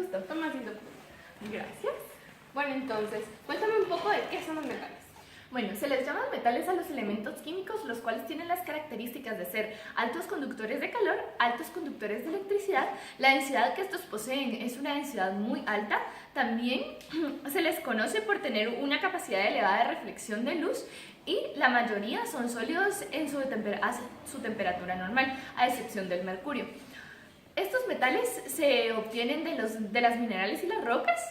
gusto. Toma asiento. Gracias. Bueno, entonces, cuéntame un poco de qué son los metales. Bueno, se les llama metales a los elementos químicos, los cuales tienen las características de ser altos conductores de calor, altos conductores de electricidad. La densidad que estos poseen es una densidad muy alta. También se les conoce por tener una capacidad elevada de reflexión de luz y la mayoría son sólidos en a su temperatura normal, a excepción del mercurio. Estos metales se obtienen de las minerales y las rocas.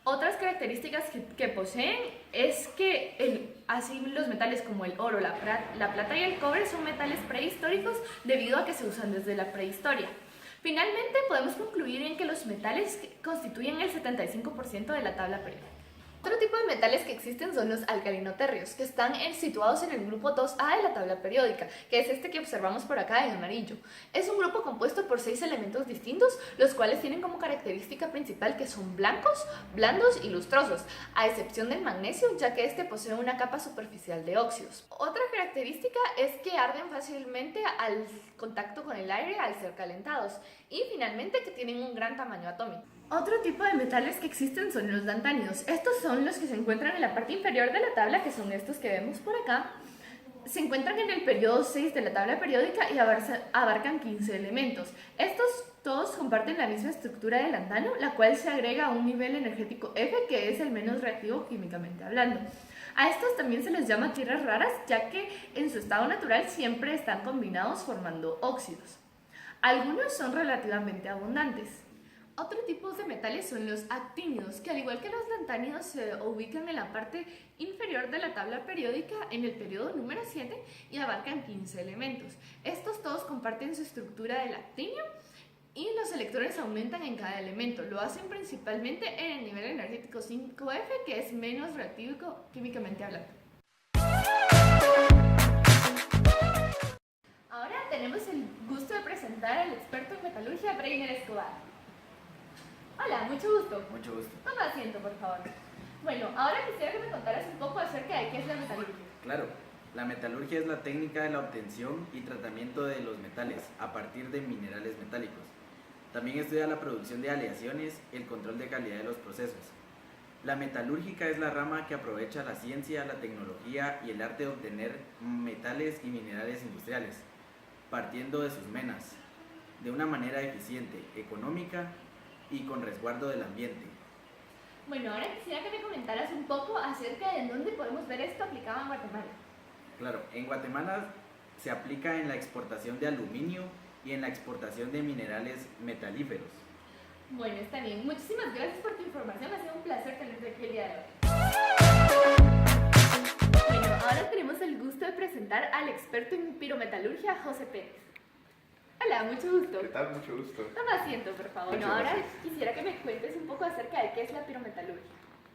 Otras características que poseen es que así los metales como el oro, la plata y el cobre son metales prehistóricos debido a que se usan desde la prehistoria. Finalmente podemos concluir en que los metales constituyen el 75% de la tabla periódica. Otro tipo de metales que existen son los alcalinoterrios, que están situados en el grupo 2A de la tabla periódica, que es este que observamos por acá en amarillo. Es un grupo compuesto por 6 elementos distintos, los cuales tienen como característica principal que son blancos, blandos y lustrosos, a excepción del magnesio, ya que este posee una capa superficial de óxidos. Otra característica es que arden fácilmente al contacto con el aire al ser calentados, y finalmente que tienen un gran tamaño atómico. Otro tipo de metales que existen son los lantánidos. Estos son los que se encuentran en la parte inferior de la tabla, que son estos que vemos por acá. Se encuentran en el periodo 6 de la tabla periódica y abarcan 15 elementos. Estos todos comparten la misma estructura del lantanio, la cual se agrega a un nivel energético F, que es el menos reactivo químicamente hablando. A estos también se les llama tierras raras, ya que en su estado natural siempre están combinados formando óxidos. Algunos son relativamente abundantes. Otro tipo de metales son los actínidos, que al igual que los lantánidos se ubican en la parte inferior de la tabla periódica en el periodo número 7 y abarcan 15 elementos. Estos todos comparten su estructura del actinio y los electrones aumentan en cada elemento. Lo hacen principalmente en el nivel energético 5F, que es menos reactivo químicamente hablando. Ahora tenemos el gusto de presentar al experto en metalurgia, Breiner Escobar. Hola, mucho gusto. Mucho gusto. Toma asiento, por favor. Bueno, ahora quisiera que me contaras un poco acerca de qué es la metalurgia. Claro, la metalurgia es la técnica de la obtención y tratamiento de los metales a partir de minerales metálicos. También estudia la producción de aleaciones y el control de calidad de los procesos. La metalúrgica es la rama que aprovecha la ciencia, la tecnología y el arte de obtener metales y minerales industriales, partiendo de sus menas, de una manera eficiente, económica y con resguardo del ambiente. Bueno, ahora quisiera que me comentaras un poco acerca de dónde podemos ver esto aplicado en Guatemala. Claro, en Guatemala se aplica en la exportación de aluminio y en la exportación de minerales metalíferos. Bueno, está bien. Muchísimas gracias por tu información. Ha sido un placer tenerte aquí el día de hoy. Bueno, ahora tenemos el gusto de presentar al experto en pirometalurgia, José Pérez. Hola, mucho gusto. ¿Qué tal? Mucho gusto. Toma asiento, por favor. Bueno, ahora quisiera que me cuentes un poco acerca de qué es la pirometalurgia.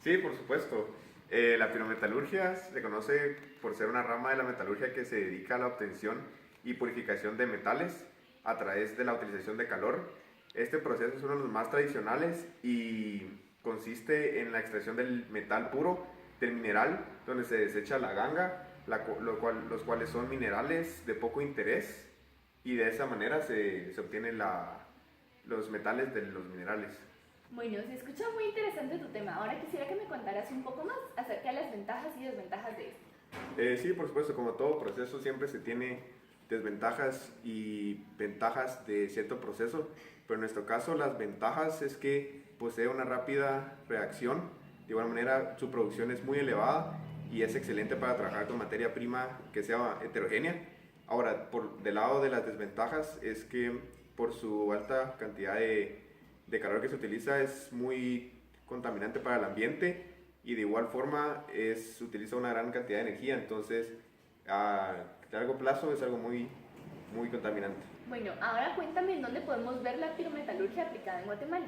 Sí, por supuesto. La pirometalurgia se conoce por ser una rama de la metalurgia que se dedica a la obtención y purificación de metales a través de la utilización de calor. Este proceso es uno de los más tradicionales y consiste en la extracción del metal puro del mineral, donde se desecha la ganga, los cuales son minerales de poco interés, y de esa manera se obtienen los metales de los minerales. Bueno, se escucha muy interesante tu tema. Ahora quisiera que me contaras un poco más acerca de las ventajas y desventajas de esto. Sí, por supuesto, como todo proceso siempre se tiene desventajas y ventajas de cierto proceso, pero en nuestro caso las ventajas es que posee una rápida reacción, de igual manera su producción es muy elevada y es excelente para trabajar con materia prima que sea heterogénea. Ahora, del lado de las desventajas es que por su alta cantidad de calor que se utiliza es muy contaminante para el ambiente y de igual forma utiliza una gran cantidad de energía, entonces a largo plazo es algo muy contaminante. Bueno, ahora cuéntame en dónde podemos ver la pirometalurgia aplicada en Guatemala.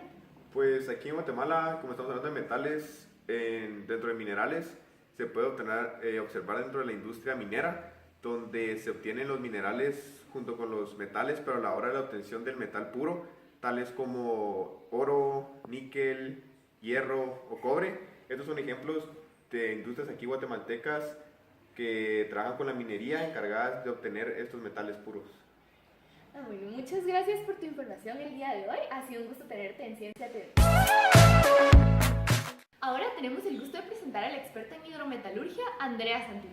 Pues aquí en Guatemala, como estamos hablando de metales, dentro de minerales, se puede observar dentro de la industria minera, donde se obtienen los minerales junto con los metales, pero a la hora de la obtención del metal puro, tales como oro, níquel, hierro o cobre. Estos son ejemplos de industrias aquí guatemaltecas que trabajan con la minería encargadas de obtener estos metales puros. Bueno, muchas gracias por tu información el día de hoy. Ha sido un gusto tenerte en Ciencia TV. tenemos el gusto de presentar a la experta en hidrometalurgia, Andrea Santís.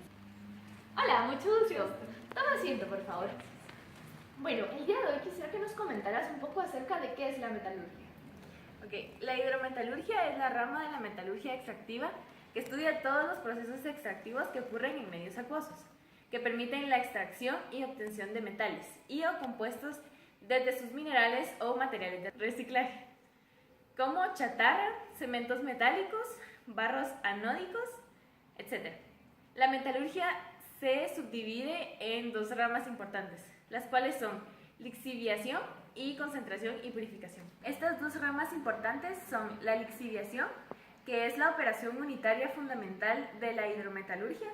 Hola, mucho gusto. Toma asiento, por favor. Bueno, el día de hoy quisiera que nos comentaras un poco acerca de qué es la metalurgia. Ok, la hidrometalurgia es la rama de la metalurgia extractiva que estudia todos los procesos extractivos que ocurren en medios acuosos, que permiten la extracción y obtención de metales y o compuestos desde sus minerales o materiales de reciclaje, como chatarra, cementos metálicos, barros anódicos, etc. La metalurgia se subdivide en dos ramas importantes, las cuales son lixiviación y concentración y purificación. Estas dos ramas importantes son la lixiviación, que es la operación unitaria fundamental de la hidrometalurgia,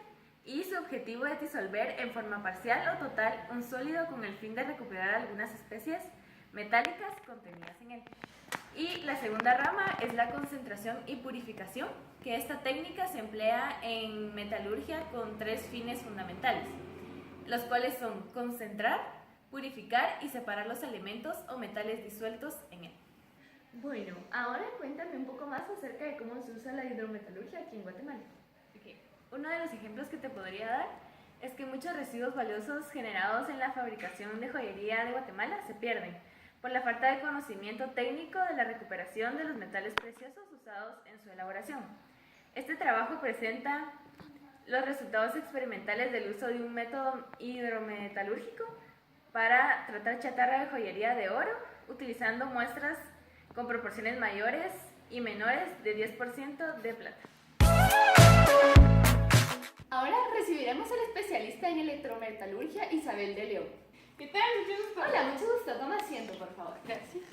y su objetivo es disolver en forma parcial o total un sólido con el fin de recuperar algunas especies metálicas contenidas en él. Y la segunda rama es la concentración y purificación, que esta técnica se emplea en metalurgia con tres fines fundamentales, los cuales son concentrar, purificar y separar los elementos o metales disueltos en él. Bueno, ahora cuéntame un poco más acerca de cómo se usa la hidrometalurgia aquí en Guatemala. Okay. Uno de los ejemplos que te podría dar es que muchos residuos valiosos generados en la fabricación de joyería de Guatemala se pierden por la falta de conocimiento técnico de la recuperación de los metales preciosos usados en su elaboración. Este trabajo presenta los resultados experimentales del uso de un método hidrometalúrgico para tratar chatarra de joyería de oro, utilizando muestras con proporciones mayores y menores de 10% de plata. Ahora recibiremos al especialista en electrometalurgia, Isabel de León. ¿Qué tal? Mucho gusto. Hola, mucho gusto. Toma asiento, por favor. Gracias.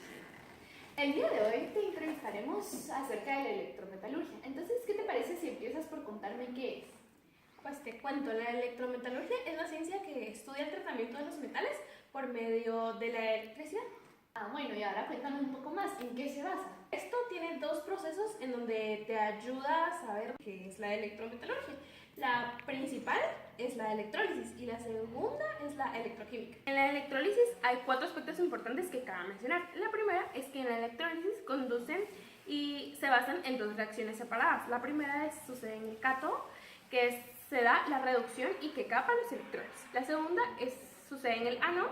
El día de hoy te entrevistaremos acerca de la electrometalurgia. Entonces, ¿qué te parece si empiezas por contarme qué es? Pues te cuento, la electrometalurgia es la ciencia que estudia el tratamiento de los metales por medio de la electricidad. Bueno, y ahora cuéntame un poco más, ¿en qué se basa? Esto tiene dos procesos en donde te ayuda a saber qué es la electrometalurgia. La principal es la electrólisis y la segunda es la electroquímica. En la electrólisis hay cuatro aspectos importantes que cabe mencionar. La primera es que en la electrólisis conducen y se basan en dos reacciones separadas. La primera sucede en el cátodo, que se da la reducción y que capa los electrones. La segunda sucede en el ánodo,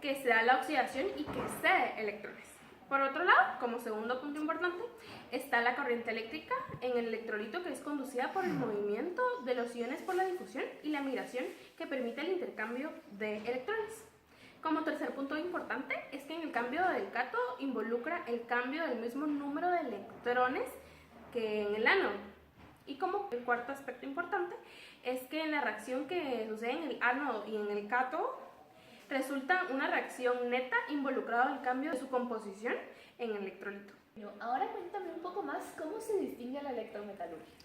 que se da la oxidación y que cede electrones. Por otro lado, como segundo punto importante, está la corriente eléctrica en el electrolito, que es conducida por el movimiento de los iones por la difusión y la migración, que permite el intercambio de electrones. Como tercer punto importante es que en el cambio del cátodo involucra el cambio del mismo número de electrones que en el ánodo. Y como el cuarto aspecto importante es que en la reacción que sucede en el ánodo y en el cátodo resulta una reacción neta involucrado el cambio de su composición en el electrolito. Bueno, ahora cuéntame un poco más cómo se distingue la electrometalurgia.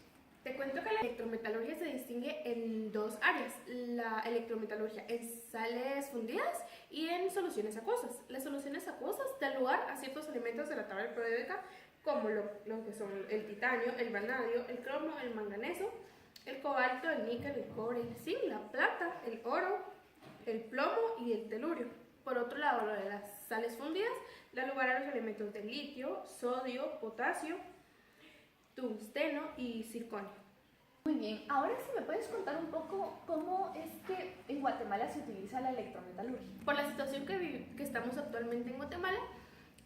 Te cuento que la electrometalurgia se distingue en dos áreas. La electrometalurgia en sales fundidas y en soluciones acuosas. Las soluciones acuosas dan lugar a ciertos elementos de la tabla periódica, como lo que son el titanio, el vanadio, el cromo, el manganeso, el cobalto, el níquel, el cobre, el zinc, la plata, el oro, el plomo y el telurio. Por otro lado, lo de las sales fundidas da lugar a los elementos de litio, sodio, potasio, tungsteno y circonio. Muy bien, ahora sí me puedes contar un poco cómo es que en Guatemala se utiliza la electrometalurgia. Por la situación que estamos actualmente en Guatemala,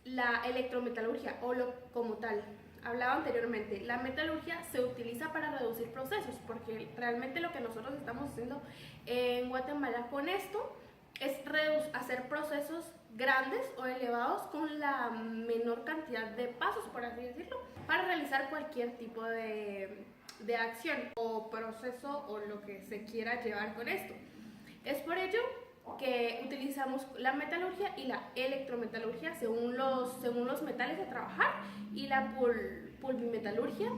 la electrometalurgia, como tal, hablaba anteriormente, la metalurgia se utiliza para reducir procesos, porque realmente lo que nosotros estamos haciendo en Guatemala con esto es hacer procesos grandes o elevados con la menor cantidad de pasos, por así decirlo, para realizar cualquier tipo de acción o proceso o lo que se quiera llevar con esto. Es por ello que utilizamos la metalurgia y la electrometalurgia según los metales a trabajar, y la pulvimetalurgia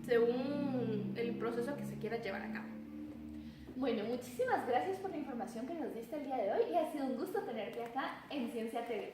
según el proceso que se quiera llevar a cabo. Bueno, muchísimas gracias por la información que nos diste el día de hoy y ha sido un gusto tenerte acá en Ciencia TV.